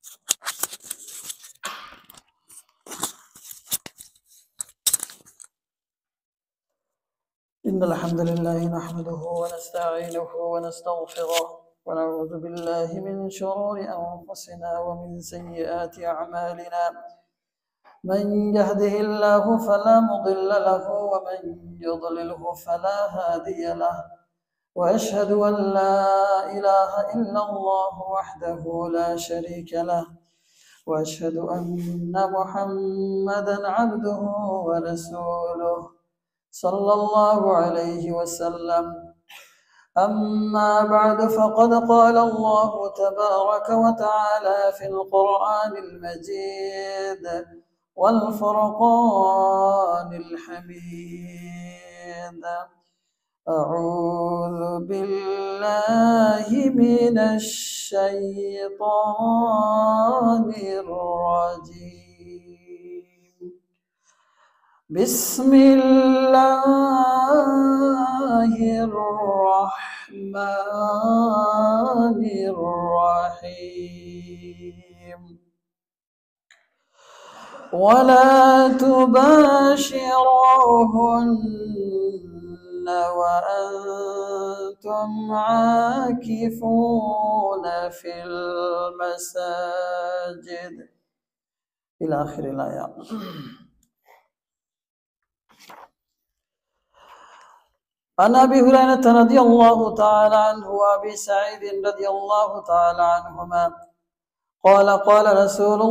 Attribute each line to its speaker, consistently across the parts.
Speaker 1: إن الحمد لله نحمده ونستعينه ونستغفره ونعوذ بالله من شرور أنفسنا ومن سيئات أعمالنا. من يهده الله فلا مضل له ومن يضلله فلا هادي له، وأشهد أن لا إله إلا الله وحده لا شريك له، وأشهد أن محمدا عبده ورسوله صلى الله عليه وسلم. أما بعد، فقد قال الله تبارك وتعالى في القرآن المجيد والفرقان الحميد: أعوذ بالله من الشيطان الرجيم. بسم الله الرحمن الرحيم. ولا تباشروهن وأنتم عاكفون في المساجد إلى آخر الآية. عن أبي هريرة رضي الله تعالى عنه وأبي سعيد رضي الله تعالى عنهما قال قال رسول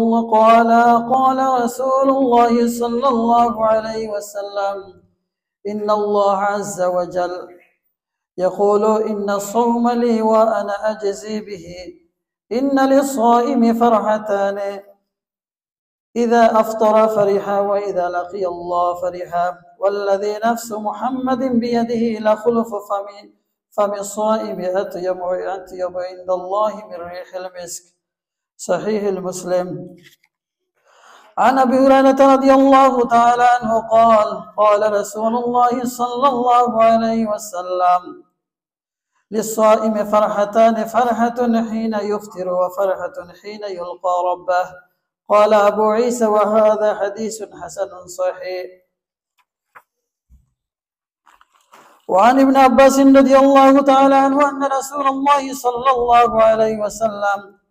Speaker 1: الله صلى الله عليه وسلم: إن الله عز وجل يقول: إن الصوم لي وأنا أجزي به. إن للصائم فرحتان: إذا أفطر فرحا وإذا لقي الله فرحا، والذي نفس محمد بيده لخلف فم الصائم أطيب عند الله من ريح المسك. صحيح المسلم. عن أبي هريرة رضي الله تعالى عنه قال قال رسول الله صلى الله عليه وسلم: للصائم فرحتان: فرحة حين يفطر وفرحة حين يلقى ربه. قال أبو عيسى: وهذا حديث حسن صحيح. وعن ابن عباس رضي الله تعالى عنه أن رسول الله صلى الله عليه وسلم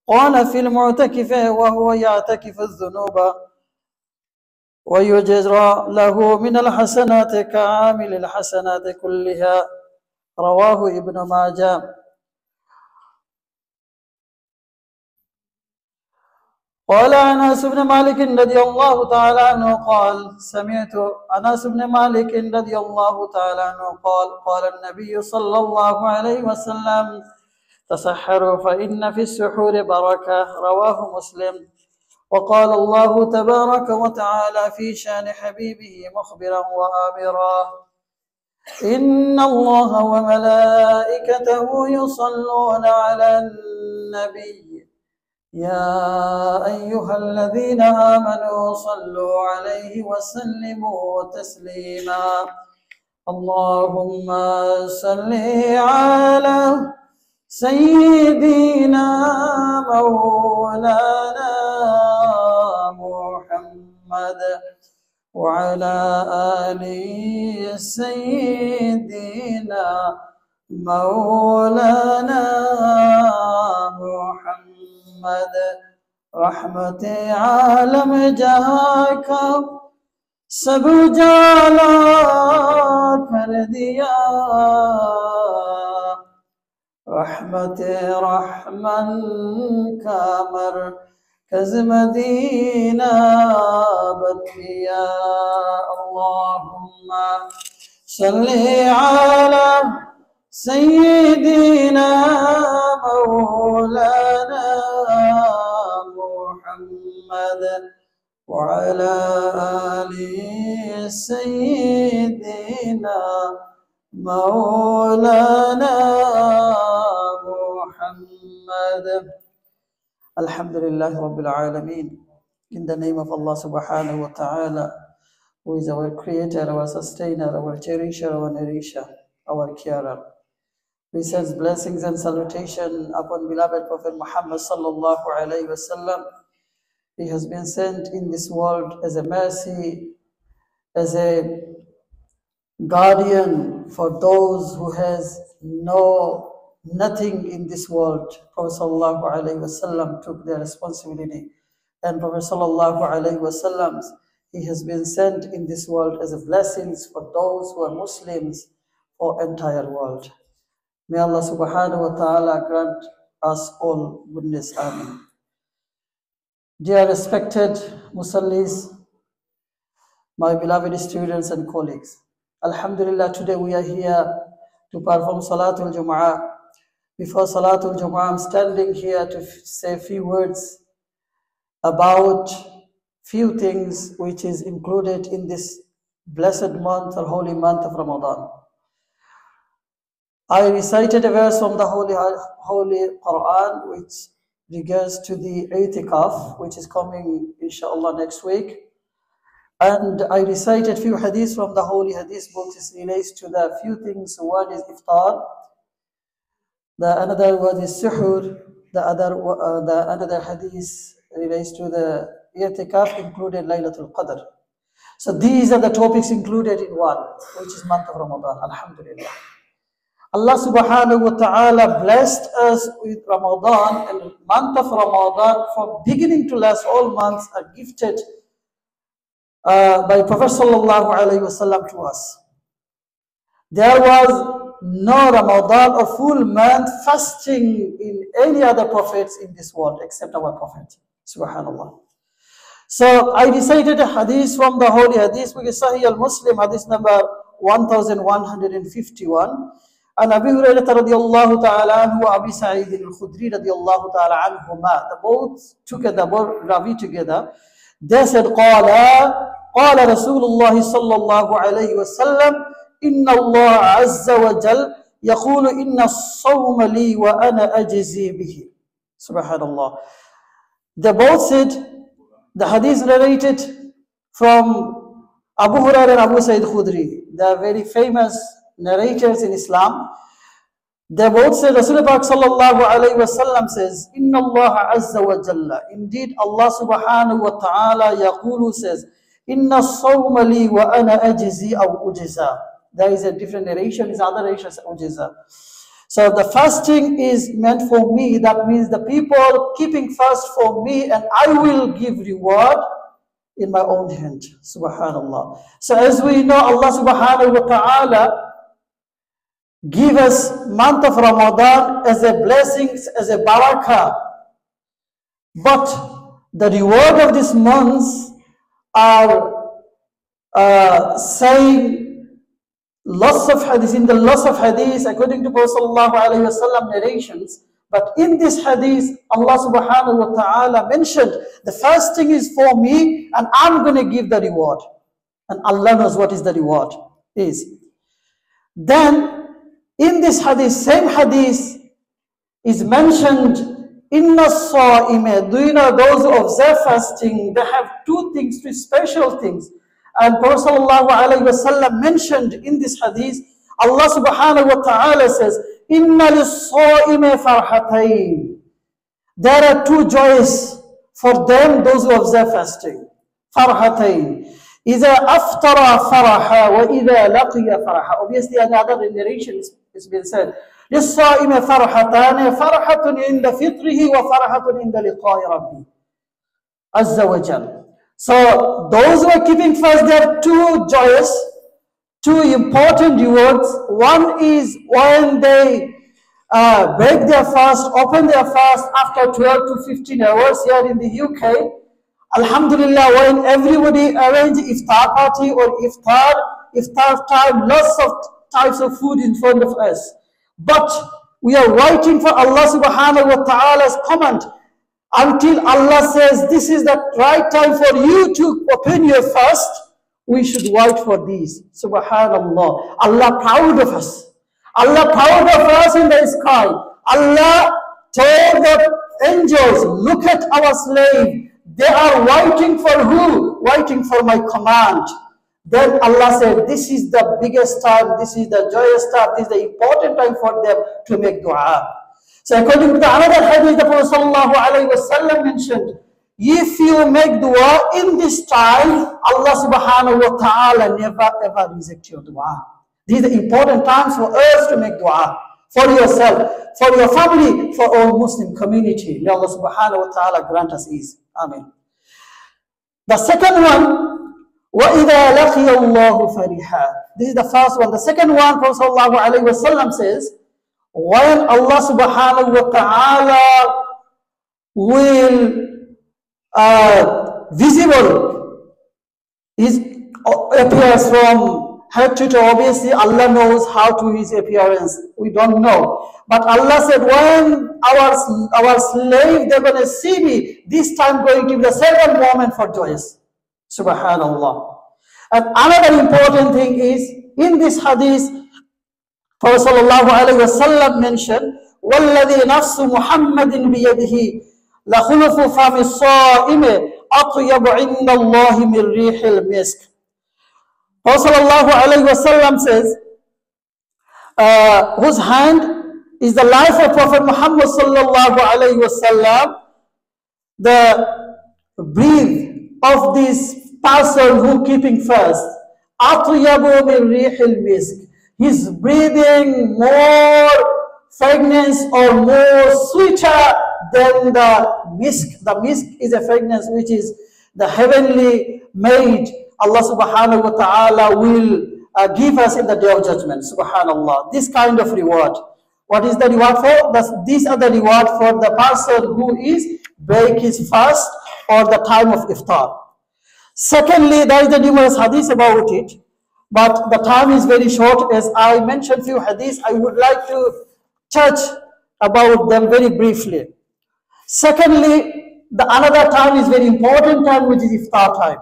Speaker 1: قال في المعتكف وهو يعتكف الذنوب: ويجرى له من الحسنات كعامل الحسنات كلها. رواه ابن ماجه. قال أنس بن مالك رضي الله تعالى عنه قال: سمعت أنس بن مالك رضي الله تعالى عنه قال النبي صلى الله عليه وسلم: تسحروا فإن في السحور بركة. رواه مسلم. وقال الله تبارك وتعالى في شان حبيبه مخبرا وآمرا: إن الله وملائكته يصلون على النبي يا أيها الذين آمنوا صلوا عليه وسلموا تسليما. اللهم صل على سيدنا مولانا محمد وعلى آل سيدنا مولانا محمد. رحمت عالم جہاں کا سب جالا کر دیا. رحمت رحمن کا مرکز مدینہ بن گیا. اللہم صلی علی سیدنا مولانا محمد وعلى آل سيدنا مولانا محمد. Alhamdulillah Rabbil Alameen. In the name of Allah subhanahu wa ta'ala, who is our creator, our sustainer, our cherisher, our nourisher, our carer. We send blessings and salutation upon beloved Prophet Muhammad sallallahu alaihi wasallam. He has been sent in this world as a mercy, as a guardian for those who has nothing in this world. Prophet sallallahu alaihi wasallam took their responsibility, and Prophet sallallahu alaihi wasallam, he has been sent in this world as a blessings for those who are Muslims for entire world. May Allah subhanahu wa ta'ala grant us all goodness. Amen. Dear respected Musallis, my beloved students and colleagues, Alhamdulillah, today we are here to perform Salatul Jum'ah. Before Salatul Jum'ah, I'm standing here to say a few words about few things which is included in this blessed month or holy month of Ramadan. I recited a verse from the Holy Quran which regards to the I'tikaf, which is coming inshallah next week. And I recited few hadiths from the Holy Hadith books. It relates to the few things. One is iftar, another one is suhur, the another hadith relates to the I'tikaf, included Laylatul Qadr. So these are the topics included in one, which is month of Ramadan. Alhamdulillah. Allah subhanahu wa ta'ala blessed us with Ramadan, and month of Ramadan from beginning to last, all months are gifted by Prophet sallallahu alaihi wasallam to us. There was no Ramadan or full month fasting in any other prophets in this world except our Prophet. Subhanallah. So I recited a hadith from the Holy Hadith, which is Sahih al-Muslim, hadith number 1151. And Abu Hurairah radiyallahu ta'ala anhu, Abi Sa'id al-Khudri radiyallahu ta'ala anhuma, the both together, both Ravi together, they said, قال رسول الله صلى الله عليه وسلم إن الله عز وجل يقول إن الصوم لي وأنا أجزي به. Subhanallah. They both said, the hadith narrated from Abu Hurairah and Abu Sa'id al-Khudri. They are very famous narrators in Islam. They both said, Rasulullah sallallahu alayhi wa sallam says, Inna Allah azza wa jalla. Indeed, Allah subhanahu wa ta'ala yaqulu says, Inna sawma li wa ana ajzi aw ujza. There is a different narration, is other narration ujza. So the fasting is meant for me. That means the people keeping fast for me, and I will give reward in my own hand. Subhanallah. So as we know, Allah subhanahu wa ta'ala give us month of Ramadan as a blessing, as a barakah. But the reward of this month are saying lots of hadith, in the lots of hadith according to Prophet sallallahu alaihi wasallam narrations. But in this hadith, Allah subhanahu wa ta'ala mentioned the fasting is for me and I'm going to give the reward. And Allah knows what is the reward is. Then in this hadith, same hadith is mentioned, Inna as-sa'ime, do you know those who observe fasting, they have two things, two special things. And Prophet sallallahu alaihi wasallam mentioned in this hadith, Allah subhanahu wa ta'ala says, Inna lis-sa'ime farhatayn. There are two joys for them, those who observe fasting. Farhatayn. إذا أفطر فرحا وإذا لقي فرحا. Obviously, another narration has been said. للصائم فرحتان فرحة عند فطره وفرحة عند لقاء ربه عز وجل. So those who are keeping fast, there are two joyous, two important rewards. One is when they break their fast, open their fast after 12 to 15 hours here in the UK. Alhamdulillah, when everybody arrange iftar party or iftar time, lots of types of food in front of us. But we are waiting for Allah subhanahu wa ta'ala's command until Allah says this is the right time for you to open your fast. We should wait for these. Subhanallah. Allah proud of us. Allah proud of us in the sky. Allah told the angels, look at our slave. They are waiting for who? Waiting for my command. then Allah said, this is the biggest time, this is the joyous time, this is the important time for them to make dua. So according to the another hadith, the Prophet ﷺ mentioned, if you make dua in this time, Allah subhanahu wa ta'ala never ever reject your dua. These are important times for us to make dua. For yourself, for your family, for all Muslim community. May Allah subhanahu wa ta'ala grant us ease. Amen. The second one, وَإِذَا لَقِيَ اللَّهُ فَرِحًا. This is the first one. The second one, Prophet sallallahu alayhi wa sallam says, when Allah subhanahu wa ta'ala will visible, his appears from head to toe. Obviously, Allah knows how to his appearance. We don't know. But Allah said, when our slave, they're going to see me, this time going to be the second moment for joyous. Subhanallah. And another important thing is, in this hadith, Prophet sallallahu alayhi wa sallam mentioned, وَالَّذِي نَفْسُ مُحَمَّدٍ بِيَدِهِ لَخُلُفُ فَمِ الصَّائِمِ أَطْيَبُ عِنْدَ اللَّهِ مِنْ رِيحِ الْمِسْكِ. Prophet sallallahu alayhi wa sallam says, whose hand is the life of Prophet Muhammad sallallahu alayhi wa sallam, the breath of this person who keeping fast, أَطْيَبُ مِنْ رِيحِ الْمِسْكِ. He's breathing more fragrance or more sweeter than the misk. The misk is a fragrance which is the heavenly made. Allah subhanahu wa ta'ala will give us in the day of judgment. Subhanallah. This kind of reward. What is the reward for? These are the reward for the person who is break his fast or the time of iftar. Secondly, there is the numerous hadith about it, but the time is very short. As I mentioned few hadiths, I would like to touch about them very briefly. Secondly, the another time is very important time, which is iftar time.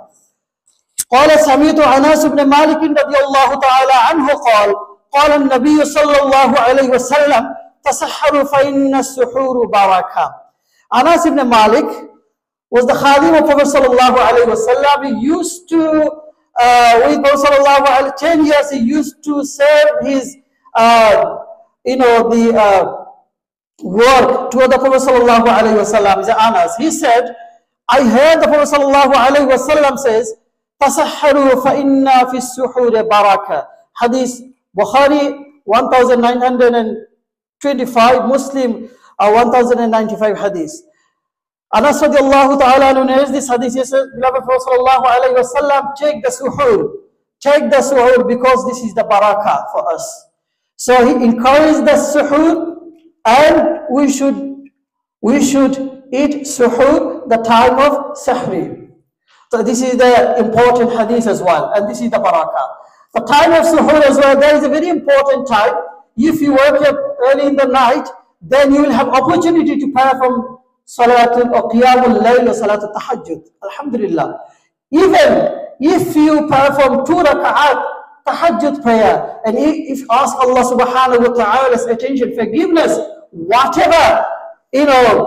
Speaker 1: قال سمعت أنس بن مالك رضي الله تعالى عنه قال النبي صلى الله عليه وسلم تسحروا فإن السحور بركة. Anas ibn Malik was the khadim of Prophet sallallahu alaihi wasallam. He used to, with Prophet sallallahu alaihi 10 years, he used to serve his, work to the Prophet sallallahu alaihi wasallam. Anas, he said, I heard the Prophet sallallahu alaihi wasallam says, "Tasahharu fa inna fi suhuri baraka." Hadith Bukhari 1925, Muslim 1095 hadith. Anas radiallahu ta'ala knows this hadith. He says, beloved Prophet sallallahu alayhi wa sallam, take the suhoor because this is the barakah for us. So he encouraged the suhoor, and we should eat suhoor the time of sahri. So this is the important hadith as well, and this is the barakah. The time of suhoor as well, there is a very important time. If you wake up early in the night, then you will have opportunity to perform Salatul or Qiyamul Layl or Salatul Tahajjud. Alhamdulillah. Even if you perform 2 rak'at Tahajjud prayer, and if you ask Allah subhanahu wa ta'ala's attention, forgiveness, whatever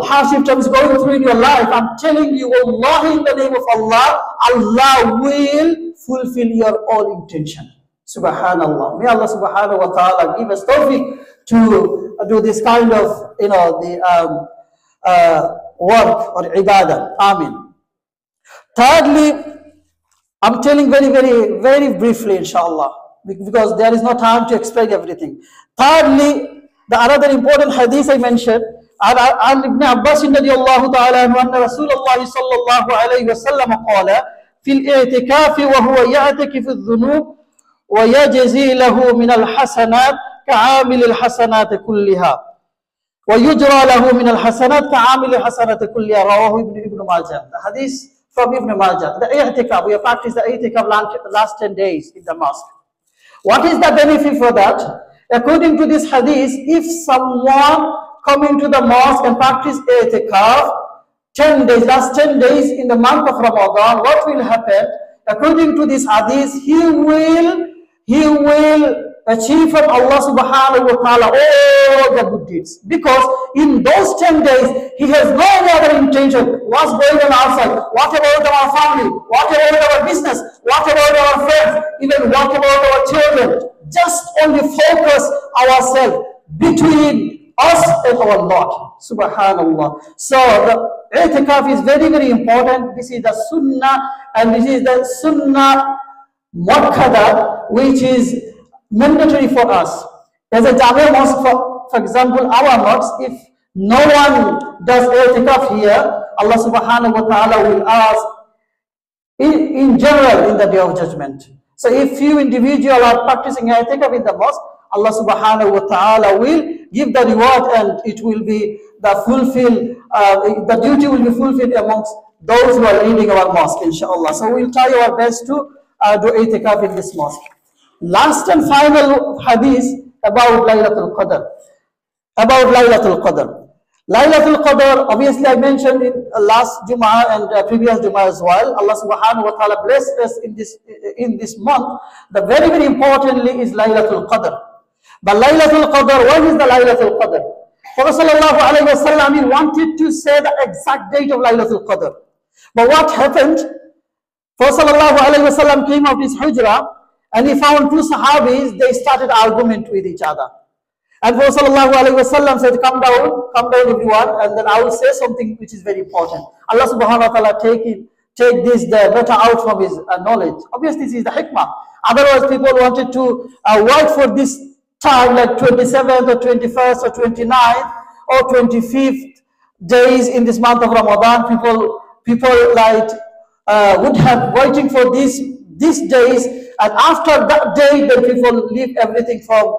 Speaker 1: hardship is going through in your life, I'm telling you, Allah, in the name of Allah, Allah will fulfill your all intention. Subhanallah. May Allah subhanahu wa ta'ala give us tawfiq to do this kind of work or ibadah. Amen. Thirdly, I'm telling very, very, very briefly, inshallah, because there is no time to explain everything. Thirdly, the another important hadith I mentioned, عن ابن عباس رضي الله تعالى عنه أن رسول الله صلى الله عليه وسلم قال في الاعتكاف وهو يعتكف الذنوب ويجزي له من الحسنات كعامل الحسنات كلها ويجرى له من الحسنات كعامل الحسنات كلها. رواه ابن ماجه. The hadith from Ibn Majah. The i'tikaf, we have practiced the i'tikaf last 10 days in the mosque. What is the benefit for that? According to this hadith, if someone come into the mosque and practice i'tikaf 10 days, last 10 days in the month of Ramadan, what will happen? According to this hadith, he will achieve from Allah subhanahu wa ta'ala all the good deeds. Because in those 10 days, he has no other intention. What's going on outside? What about our family? What about our business? What about our friends? Even what about our children? Just only focus ourselves between us and our Lord subhanallah. So the i'tikaf is very, very important. This is the sunnah, and this is the sunnah muakkada, which is mandatory for us. As a Jamia mosque, for example, our mosque, if no one does i'tikaf here, Allah subhanahu wa ta'ala will ask in general in the day of judgment. So if few individuals are practicing i'tikaf in the mosque, Allah subhanahu wa ta'ala will give the reward, and it will be the duty will be fulfilled amongst those who are leading our mosque, inshallah. So we'll try our best to do i'tikaf in this mosque. Last and final hadith about Laylatul Qadr. About Laylatul Qadr. Laylatul Qadr, obviously I mentioned in last Jummah and previous Jummah as well. Allah subhanahu wa ta'ala blessed us in this month. The very, very importantly is Laylatul Qadr. But Laylatul Qadr, what is the Laylatul Qadr? Prophet sallallahu alayhi wa sallam, he wanted to say the exact date of Laylatul Qadr. But what happened? Prophet sallallahu alayhi wa sallam came out his hujrah, and he found two Sahabis, they started argument with each other. And Prophet sallallahu alayhi wa sallam said, come down everyone, and then I will say something which is very important. Allah subhanahu wa ta'ala take the better out from his knowledge. Obviously this is the hikmah. Otherwise people wanted to wait for this time like 27th or 21st or 29th or 25th days in this month of Ramadan. People like would have waiting for these days, and after that day then people leave everything from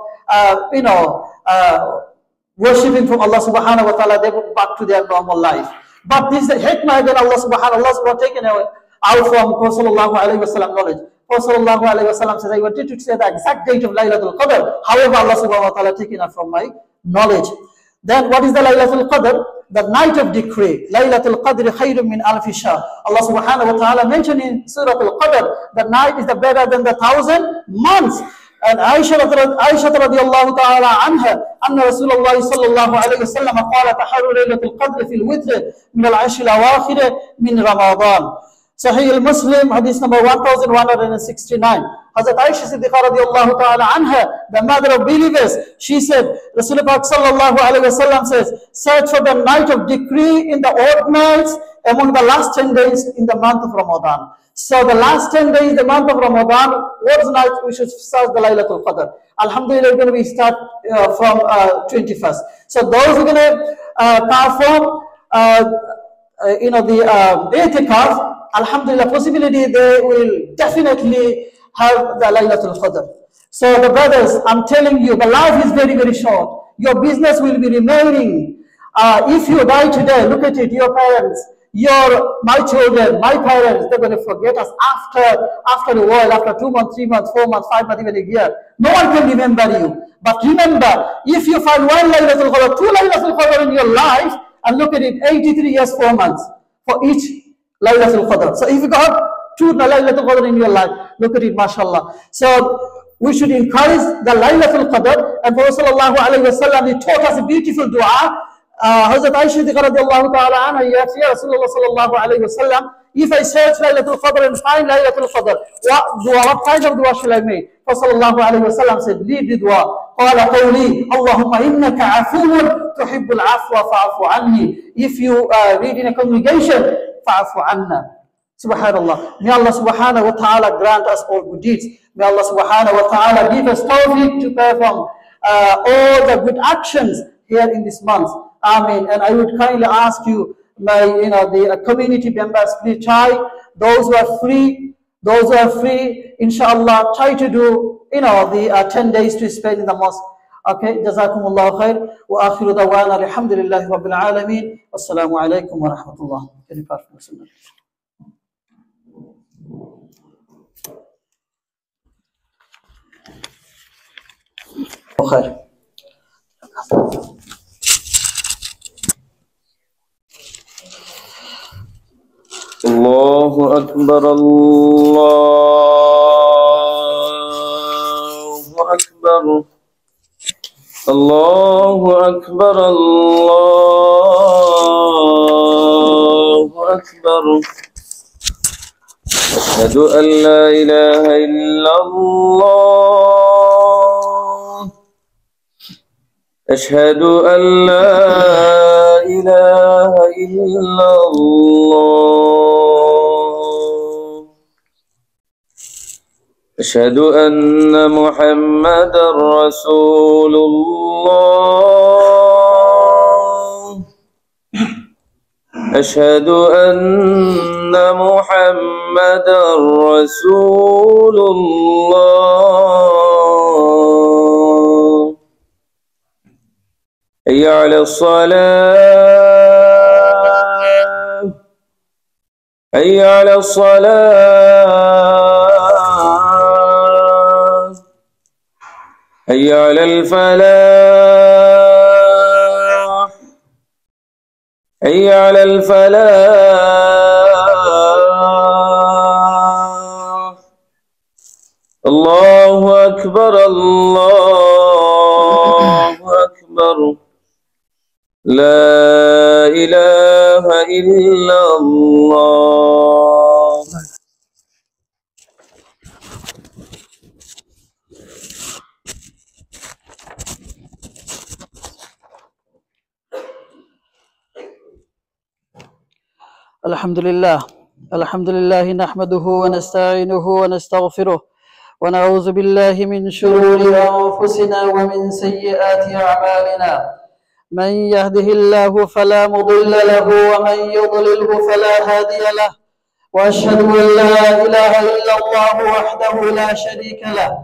Speaker 1: worshipping from Allah subhanahu wa ta'ala, they go back to their normal life. But this is the hikmah that Allah subhanahu wa ta'ala taken away out from Prophet sallallahu alayhi wa sallam knowledge. Prophet sallallahu alayhi wa sallam says, I wanted to say the exact date of Laylatul Qadr. However, Allah subhanahu wa ta'ala taken it from my knowledge. Then what is the Laylatul Qadr? The night of decree. Laylatul Qadr khayrun min alfi shahr. Allah subhanahu wa ta'ala mentioned in Surah Al-Qadr, the night is better than the 1,000 months. And Aisha radiallahu ta'ala anha, anna Rasulullah sallallahu alayhi wa sallam qala taharu Laylatul Qadr fil witr min al-ashr al-awakhir min Ramadan. Sahih al-Muslim, hadith number 1169. Hazrat Aisha Siddiqa radiallahu ta'ala anha, the mother of believers, she said, Rasulullah sallallahu alayhi wa sallam says, search for the night of decree in the odd nights among the last 10 days in the month of Ramadan. So the last 10 days, the month of Ramadan, what night we should search the Laylatul Qadr. Alhamdulillah, we're going to start from 21st. So those who are going to perform, the i'tikaf, Alhamdulillah, possibility they will definitely have the Laylatul Qadr. So the brothers, I'm telling you, the life is very, very short. Your business will be remaining. If you die today, look at it, your parents, my children, my parents, they're going to forget us after a while, after 2 months, 3 months, 4 months, 5 months, even a year. No one can remember you. But remember, if you find one Laylatul Qadr, 2 Laylatul Qadr in your life, and look at it, 83 years, 4 months for each Laylatul Qadr. So if you got 2 Laylatul Qadr in your life, look at it, mashallah. So we should encourage the Laylatul Qadr, and Prophet sallallahu alayhi wa sallam, he taught us a beautiful dua. Hazrat Aisha radiallahu ta'ala anha, he asked, Ya Rasulullah sallallahu alayhi wa sallam, if I search Laylatul Qadr and find Laylatul Qadr, what kind of dua shall I make? Prophet sallallahu alayhi wa sallam said, lead the dua. قال قولي اللهم إنك عفو تحب العفو فاعف عني. If you read in a congregation, فاعف عنا. Subhanallah. May Allah subhanahu wa ta'ala grant us all good deeds. May Allah subhanahu wa ta'ala give us tawfiq to perform all the good actions here in this month. Amen. And I would kindly ask you, the community members, please try, those who are free, inshallah, try to do, the 10 days to spend in the mosque. Okay, jazakumullahu khair. Wa akhiru dawana alhamdulillahi rabbil alameen. Wassalamu alaikum wa rahmatullah. Okay.
Speaker 2: Allahu Akbar, Allahu Akbar, الله أكبر الله أكبر أشهد أن لا إله إلا الله أشهد أن لا إله إلا الله أشهد أن محمدا رسول الله أشهد أن محمدا رسول الله حي على الصلاة حي على الصلاة حي على الفلاح حي على الفلاح الله أكبر الله أكبر لا إله إلا الله.
Speaker 1: الحمد لله نحمده ونستعينه ونستغفره ونعوذ بالله من شرور أنفسنا ومن سيئات أعمالنا من يهده الله فلا مضل له ومن يضلله فلا هادي له وأشهد أن لا إله إلا الله وحده لا شريك له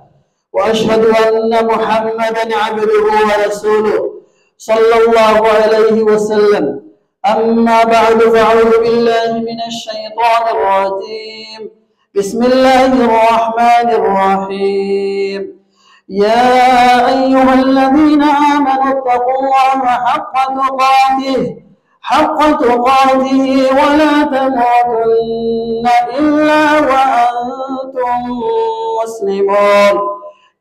Speaker 1: وأشهد أن محمدا عبده ورسوله صلى الله عليه وسلم. أما بعد فأعوذ بالله من الشيطان الرجيم. بسم الله الرحمن الرحيم. يا أيها الذين آمنوا اتقوا الله حق تقاته ولا تموتن إلا وأنتم مسلمون.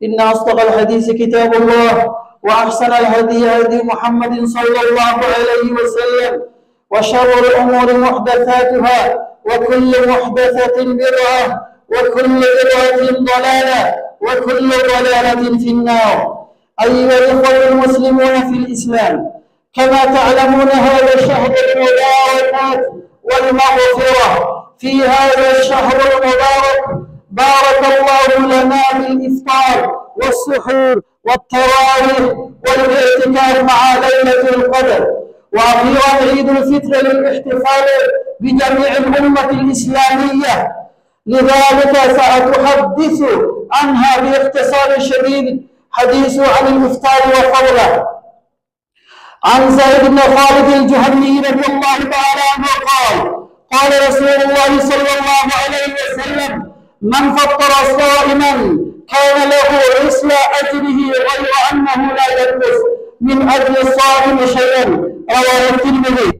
Speaker 1: إن أصدق الحديث كتاب الله وأحسن الهدي هدي محمد صلى الله عليه وسلم وشر الأمور محدثاتها وكل محدثة بدعة وكل بدعة ضلالة وكل ضلالة في النار. أيها الإخوة المسلمون في الإسلام، كما تعلمون هذا الشهر المبارك والمغفرة. في هذا الشهر المبارك بارك الله لنا بالإفطار والسحور والتراويح والاعتكاف مع ليلة القدر، وأخيرا عيد الفطر للاحتفال بجميع الأمة الإسلامية. لذلك سأتحدث عنها باختصار شديد، حديث عن الإفطار وفضله. عن زيد بن خالد الجهني رضي الله تعالى عنه قال رسول الله صلى الله عليه وسلم: من فطر صائما كان له مثل أجره غير أنه لا ينقص من أجر الصائم شيئا. رواه الترمذي.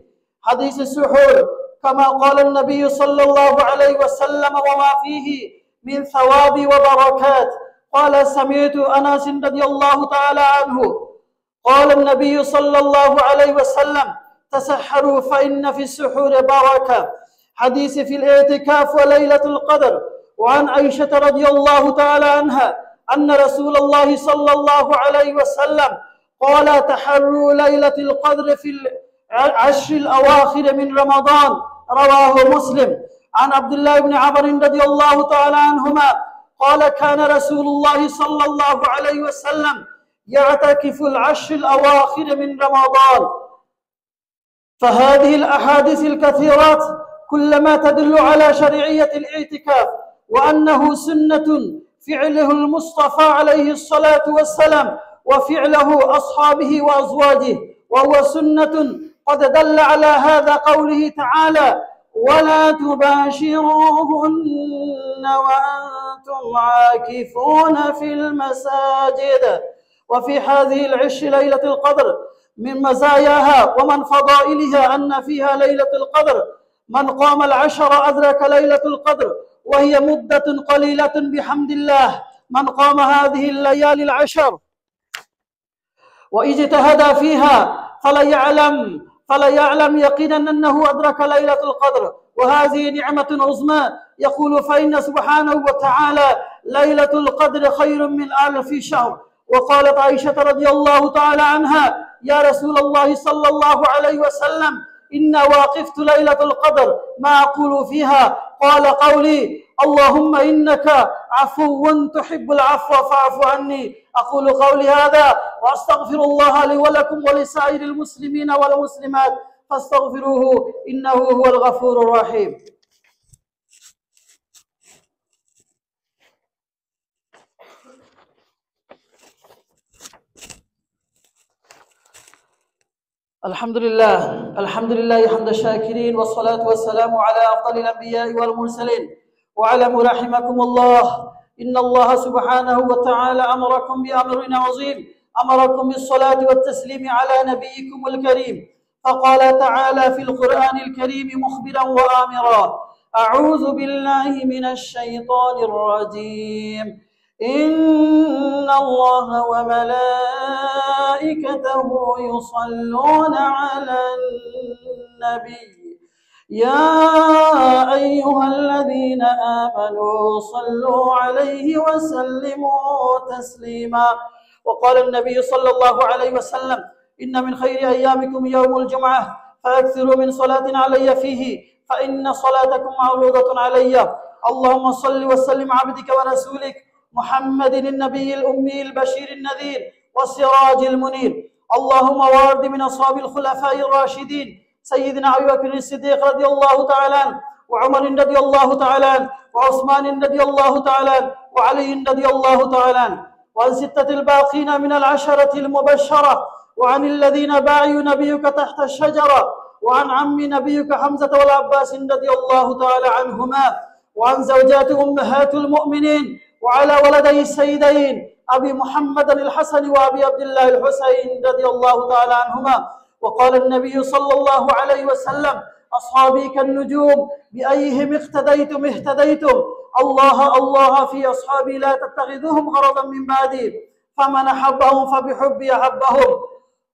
Speaker 1: حديث السحور كما قال النبي صلى الله عليه وسلم وما فيه من ثواب وبركات. قال: سمعت أنس رضي الله تعالى عنه قال النبي صلى الله عليه وسلم: تسحروا فإن في السحور بركة. حديث في الاعتكاف وليلة القدر. وعن عائشة رضي الله تعالى عنها أن رسول الله صلى الله عليه وسلم قال: تحروا ليلة القدر في العشر الأواخر من رمضان. رواه مسلم. عن عبد الله بن عمرو رضي الله تعالى عنهما قال: كان رسول الله صلى الله عليه وسلم يعتكف العشر الأواخر من رمضان. فهذه الأحاديث الكثيرات كلما تدل على شرعية الاعتكاف وأنه سنة فعله المصطفى عليه الصلاة والسلام وفعله أصحابه وأزواجه، وهو سنة قد دل على هذا قوله تعالى: ولا تباشروهن وأنتم عاكفون في المساجد. وفي هذه العشر ليلة القدر من مزاياها ومن فضائلها أن فيها ليلة القدر من قام العشر أدرك ليلة القدر، وهي مدة قليلة بحمد الله. من قام هذه الليالي العشر واجتهد فيها فليعلم يقينا أنه أدرك ليلة القدر، وهذه نعمة عظمى. يقول فإن سبحانه وتعالى ليلة القدر خير من 1000 شهر. وقالت عائشة رضي الله تعالى عنها: يا رسول الله صلى الله عليه وسلم، إن واقفت ليلة القدر ما أقول فيها؟ قال: قولي اللهم إنك عفو تحب العفو فاعف عني. أقول قولي هذا وأستغفر الله لي ولكم ولسائر المسلمين والمسلمات فاستغفروه إنه هو الغفور الرحيم. الحمد لله حمد الشاكرين، والصلاة والسلام على أفضل الأنبياء والمرسلين. واعلموا رحمكم الله إن الله سبحانه وتعالى أمركم بأمر عظيم، أمركم بالصلاة والتسليم على نبيكم الكريم، فقال تعالى في القرآن الكريم مخبرا وآمرا: أعوذ بالله من الشيطان الرجيم. إن الله وملائكته يصلون على النبي يا أيها الذين آمنوا صلوا عليه وسلموا تسليما. وقال النبي صلى الله عليه وسلم: إن من خير أيامكم يوم الجمعة، فأكثروا من صلاة علي فيه، فإن صلاتكم معروضة علي. اللهم صل وسلم عبدك ورسولك محمد النبي الأمي البشير النذير والسراج المنير. اللهم وارد من أصحاب الخلفاء الراشدين سيدنا أبي بكر الصديق رضي الله تعالى عنه، وعمر رضي الله تعالى عنه، وعثمان رضي الله تعالى عنه، وعلي رضي الله تعالى عنه، وعن 6 الباقين من العشرة المبشرة، وعن الذين باعوا نبيك تحت الشجرة، وعن عم نبيك حمزة والعباس رضي الله تعالى عنهما، وعن زوجات أمهات المؤمنين، وعلى ولدي السيدين أبي محمد الحسن وأبي عبد الله الحسين رضي الله تعالى عنهما. وقال النبي صلى الله عليه وسلم: أصحابي كالنجوم، بأيهم اقتديتم اهتديتم. الله الله في أصحابي لا تتخذوهم غرضا من بعدي، فمن أحبهم فبحبي أحبهم،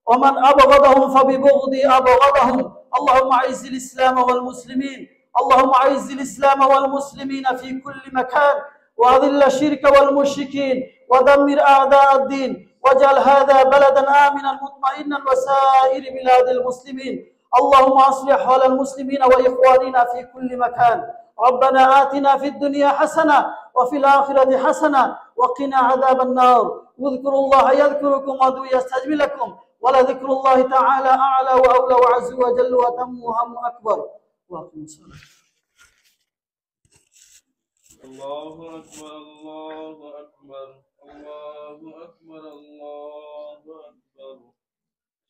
Speaker 1: ومن أبغضهم فببغضي أبغضهم. اللهم أعز الإسلام والمسلمين، اللهم أعز الإسلام والمسلمين في كل مكان، وأذل الشرك والمشركين، ودمر أعداء الدين، واجعل هذا بلدا آمنا مطمئنا وسائر بلاد المسلمين. اللهم أصلح حال المسلمين وإخواننا في كل مكان. ربنا آتنا في الدنيا حسنة وفي الآخرة حسنة وقنا عذاب النار. واذكروا الله يذكركم وادعوه يستجب لكم، ولذكر الله تعالى أعلى وأولى وعز وجل وأتم وهم أكبر. وأقم الصلاة.
Speaker 2: الله أكبر الله أكبر الله أكبر الله أكبر.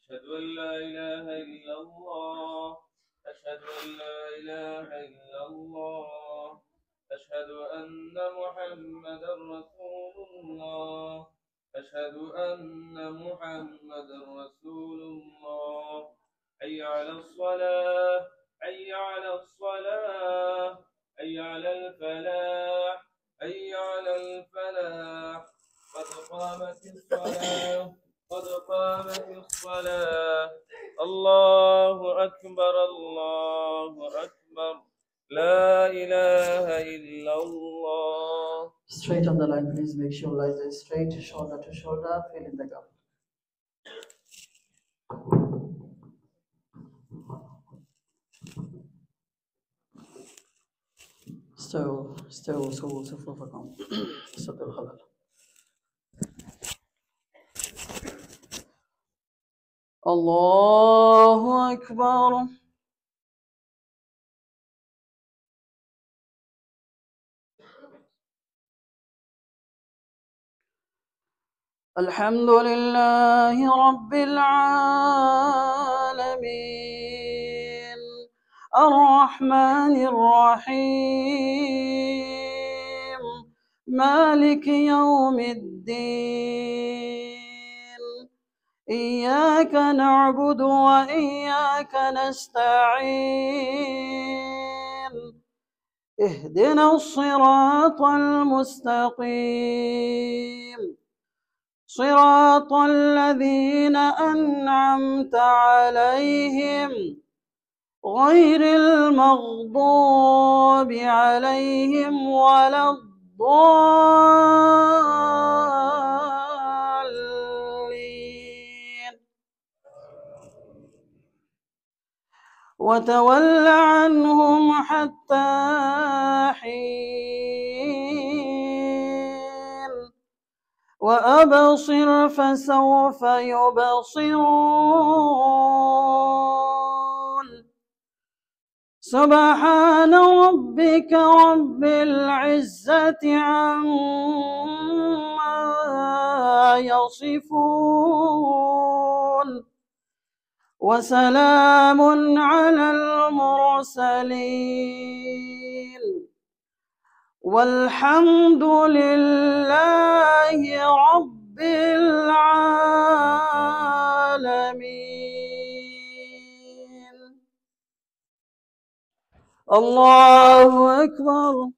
Speaker 2: أشهد أن لا إله إلا الله، أشهد أن لا إله إلا الله، أشهد أن محمدا رسول الله، أشهد أن محمدا رسول الله. حي على الصلاة، حي على الصلاة، حي على الفلاح، حي على الفلاح. قد قامت الصلاة، قد قامت الصلاة. الله أكبر الله أكبر. لا إله إلا الله.
Speaker 1: Straight on the line, please make sure legs is straight, shoulder to shoulder, fill in the gap. استووا سووا صفوفكم صدر الخلل. الله أكبر. الحمد لله رب العالمين، الرحمن الرحيم، مالك يوم الدين. إياك نعبد وإياك نستعين، اهدنا الصراط المستقيم، صراط الذين أنعمت عليهم غير المغضوب عليهم ولا الضالين وتول عنهم حتى حين وأبصر فسوف يبصرون سبحان ربك رب العزة عما يصفون وسلام على المرسلين والحمد لله رب العالمين. الله أكبر.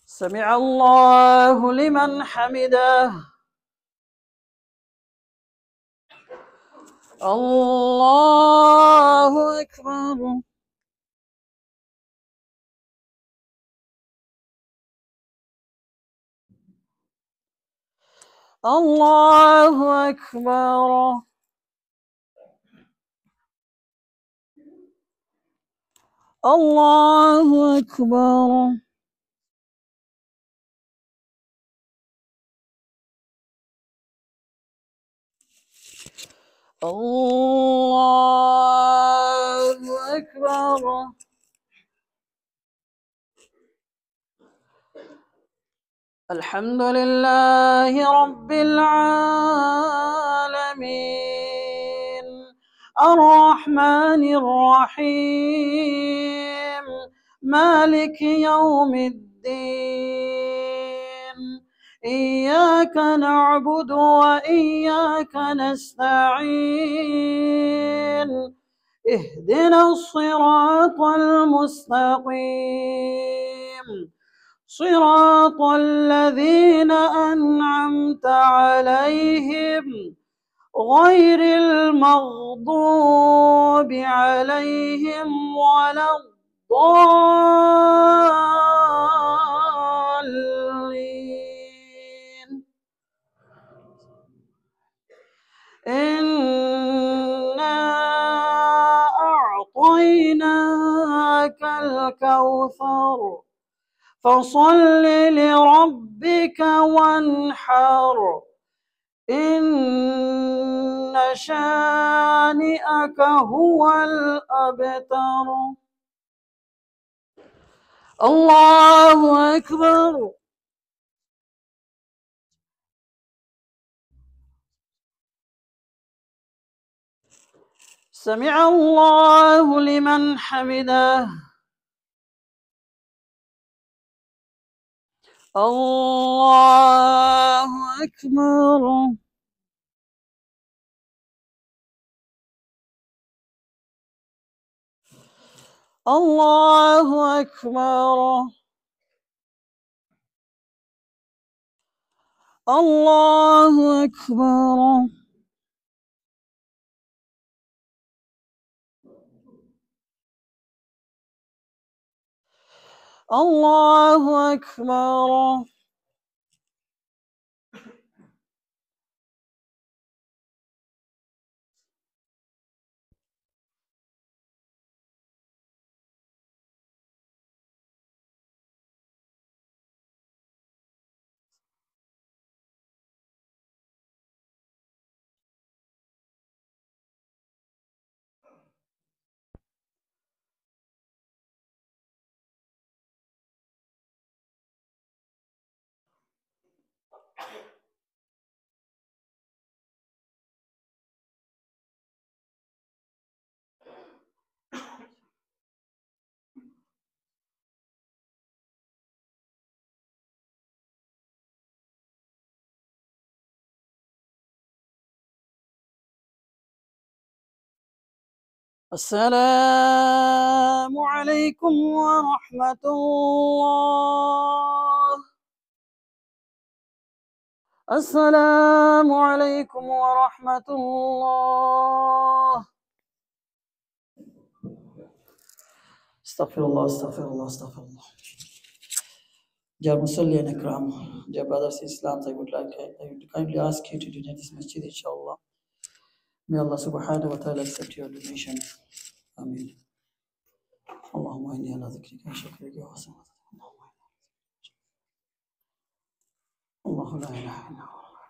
Speaker 1: سمع الله لمن حمده. الله أكبر. الله أكبر. الله أكبر. الله أكبر. الحمد لله رب العالمين الرحمن الرحيم مالك يوم الدين إياك نعبد وإياك نستعين اهدنا الصراط المستقيم صراط الذين أنعمت عليهم غير المغضوب عليهم ولا الضالين. إنا أعطيناك الكوثر فصل لربك وانحر إن شانئك هو الأبتر. الله أكبر. سمع الله لمن حمده. الله أكبر. الله أكبر. الله أكبر. الله أكبر. السلام عليكم ورحمة الله. السلام عليكم ورحمة الله. استغفر الله استغفر الله استغفر الله. Dear Muslims and Ikram, dear brothers in Islam, I would kindly ask you to donate this masjid, inshallah. May Allah subhanahu wa ta'ala accept your donation. Ameen. Allahumma inni ala dhikrika wa shukrika wa husni ibadatik. Allahu la ilaha illa huwa.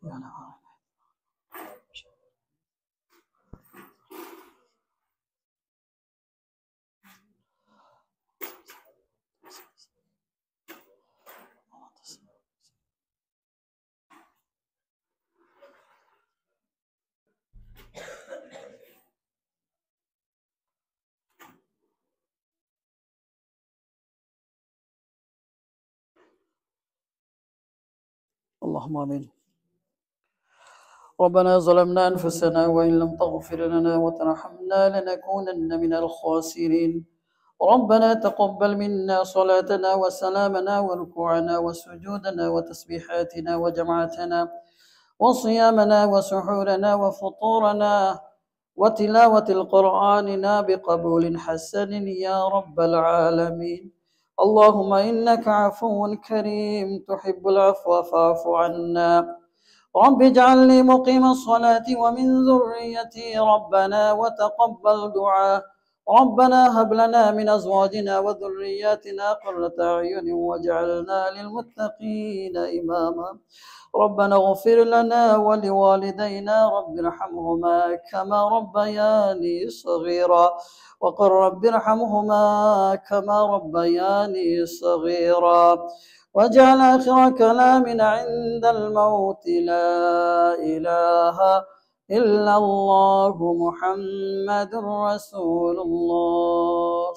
Speaker 1: Ya Allah. اللهم آمين. ربنا ظلمنا أنفسنا وإن لم تغفر لنا وترحمنا لنكونن من الخاسرين. ربنا تقبل منا صلاتنا وسلامنا وركوعنا وسجودنا وتسبيحاتنا وجمعتنا وصيامنا وسحورنا وفطورنا وتلاوة القرآننا بقبول حسن يا رب العالمين. اللهم إنك عفو كريم تحب العفو فاعف عنا. رب اجعلني مقيم الصلاة ومن ذريتي ربنا وتقبل دعاء. ربنا هب لنا من أزواجنا وذرياتنا قرة أعين واجعلنا للمتقين إماما. ربنا اغفر لنا ولوالدينا رب ارحمهما كما ربياني صغيرا. وقل رب ارحمهما كما ربياني صغيرا. واجعل آخر كلامنا عند الموت لا إله إلا الله محمد رسول الله.